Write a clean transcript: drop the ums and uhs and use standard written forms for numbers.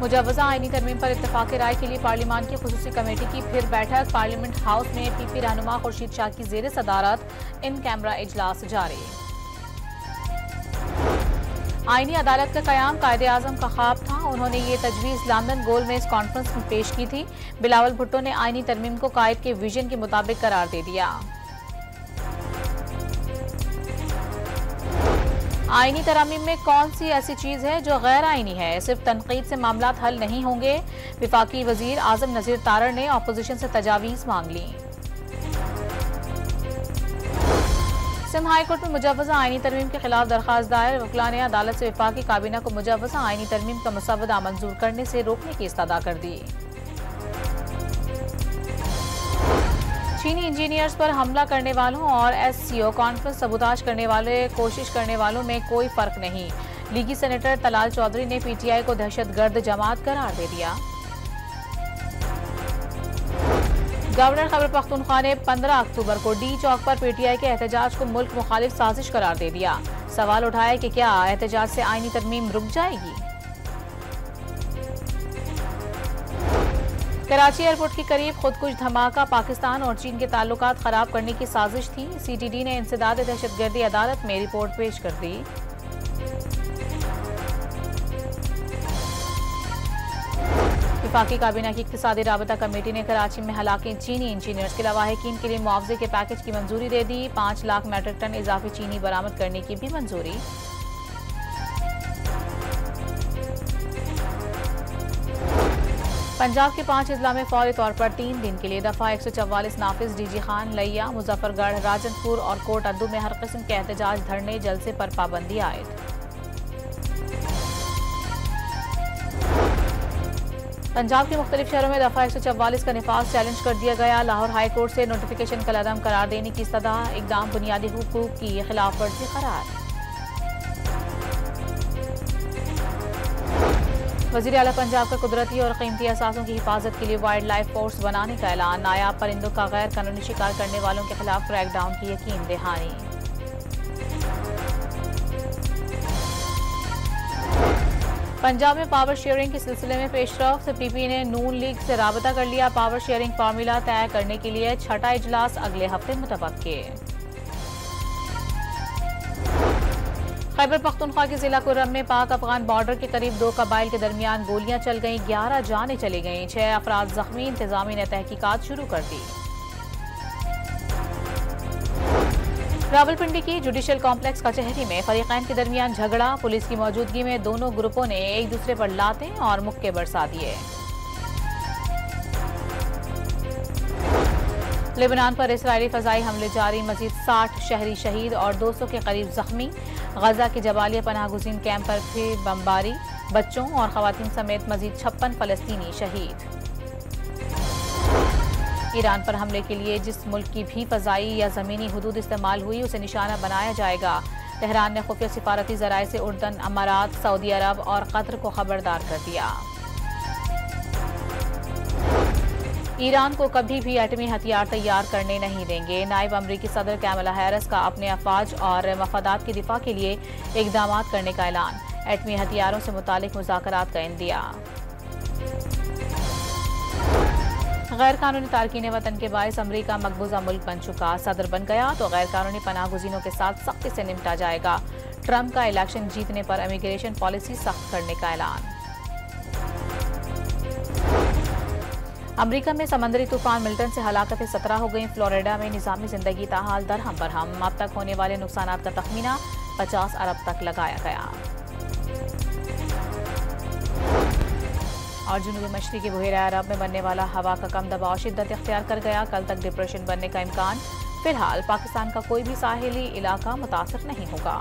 मुजव्वज़ा आईनी तरमीम पर इत्तफाक़ राय के लिए पार्लियामान की खुसूसी कमेटी की फिर बैठक। पार्लियामेंट हाउस में पीपी रहनुमा खुर्शीद शाह की ज़ेर सदारत इन कैमरा इजलास जारी। आईनी अदालत का क़याम कायदे आज़म का ख्वाब था। उन्होंने ये तजवीज़ लंदन गोल में इस कॉन्फ्रेंस में पेश की थी। बिलावल भुट्टो ने आईनी तरमीम को कायद के विजन के मुताबिक करार दे दिया। आईनी तरमीम में कौन सी ऐसी चीज़ है जो गैर आईनी है? सिर्फ तनकीद से मामलात हल नहीं होंगे। विफाकी वजीर आज़म नज़ीर तारड़ ने अपोजिशन से तजावीज़ मांग ली। सिंध हाई कोर्ट में मुजव्वज़ा आईनी तरमीम के खिलाफ दरख्वास्त दायर। वकीलां ने अदालत से विफाकी काबीना को मुजव्वज़ा आईनी तरमीम का मसवदा मंजूर करने से रोकने की इस्तदा कर दी। चीनी इंजीनियर्स पर हमला करने वालों और SCO कॉन्फ्रेंस सबूताज करने वाले कोशिश करने वालों में कोई फर्क नहीं। लीगी सेनेटर तलाल चौधरी ने PTI को दहशतगर्द जमात करार दे दिया। गवर्नर खैबर पख्तूनख्वा ने 15 अक्टूबर को D चौक पर PTI के एहतजाज को मुल्क मुखालिफ साजिश करार दे दिया। सवाल उठाया कि क्या एहतजाज से आईनी तरमीम रुक जाएगी? कराची एयरपोर्ट के करीब खुदकुश धमाका। पाकिस्तान और चीन के ताल्लुकात खराब करने की साजिश थी। CTD ने इंसदाद दहशतगर्दी अदालत में रिपोर्ट पेश कर दी। विफाकी काबीना की इक्तिसादी राबता कमेटी ने कराची में हलाके चीनी इंजीनियर्स के लवाहिकीन के लिए मुआवजे के पैकेज की मंजूरी दे दी। 5 लाख मैट्रिक टन इजाफी चीनी बरामद करने की भी मंजूरी। पंजाब के 5 अजला में फौरी तौर पर 3 दिन के लिए दफा 144 नाफिज। DG खान, लिया, मुजफ्फरगढ़, राजनपुर और कोट अद्दू में हर किस्म के एहतजाज, धरने, जलसे पर पाबंदी आयद। पंजाब के मुख्तलिफ शहरों में दफा 144 का निफाज चैलेंज कर दिया गया। लाहौर हाई कोर्ट से नोटिफिकेशन कलअदम करार देने की इस्तदा। इक़दाम बुनियादी हुकूक की खिलाफ वर्जी करार। वज़ीर आला पंजाब का कुदरती और कीमती असासों की हिफाजत के लिए वाइल्ड लाइफ फोर्स बनाने का ऐलान। नायाब परिंदों का गैर कानूनी शिकार करने वालों के खिलाफ क्रैकडाउन की यकीन दहानी। पंजाब में पावर शेयरिंग के सिलसिले में पेशरफ्त। PP ने नून लीग से राबता कर लिया। पावर शेयरिंग फार्मूला तय करने के लिए छठा इजलास अगले हफ्ते मुतवक्के। खैबर पख्तूनख्वा के जिला कुर्रम में पाक अफगान बॉर्डर के करीब 2 कबाइल के दरमियान गोलियां चल गईं। 11 जानें चली गईं। 6 अफराद जख्मी। इंतजामी ने तहकीकात शुरू कर दी। रावलपिंडी की जुडिशल कॉम्प्लेक्स कचहरी में फरीकैन के दरमियान झगड़ा। पुलिस की मौजूदगी में दोनों ग्रुपों ने एक दूसरे पर लातें और मुक्के बरसा दिए। लेबनान पर इसराइली फजाई हमले जारी। मजीद 60 शहरी शहीद और 200 के करीब जख्मी। गजा के जबालिया पनाहगुज़ीन कैंप पर फिर बमबारी। बच्चों और खवातीन समेत मजीद 56 फलस्तीनी शहीद। ईरान पर हमले के लिए जिस मुल्क की भी फजाई या ज़मीनी हुदूद इस्तेमाल हुई उसे निशाना बनाया जाएगा। तेहरान ने खुफिया सिफारती ज़राए से उर्दन, अमारात, सऊदी अरब और कतर को खबरदार कर दिया। ईरान को कभी भी एटमी हथियार तैयार करने नहीं देंगे। नायब अमरीकी सदर कैमला हैरिस का अपने अफवाज और मफादात के दिफा के लिए इक़दाम करने का ऐलान। एटमी हथियारों से मुतालिक मुज़ाकरात का इंदिया। गैर कानूनी तारकीन वतन के बायस अमरीका मकबूजा मुल्क बन चुका। सदर बन गया तो गैर कानूनी पनाहगुज़ीनों के साथ सख्ती से निपटा जाएगा। ट्रंप का इलेक्शन जीतने पर इमिग्रेशन पॉलिसी सख्त करने का ऐलान। अमरीका में समंदरी तूफान मिल्टन से हलाकतें 17 हो गई। फ्लोरिडा में निज़ामी जिंदगी ताहाल दरहम बरहम। अब तक होने वाले नुकसानात का तखमीना 50 अरब तक लगाया गया। और जुनूबी मशरिकी बहेरा अरब में बनने वाला हवा का कम दबाव शिद्दत इख्तियार कर गया। कल तक डिप्रेशन बनने का इम्कान। फिलहाल पाकिस्तान का कोई भी साहिली इलाका मुतासर नहीं होगा।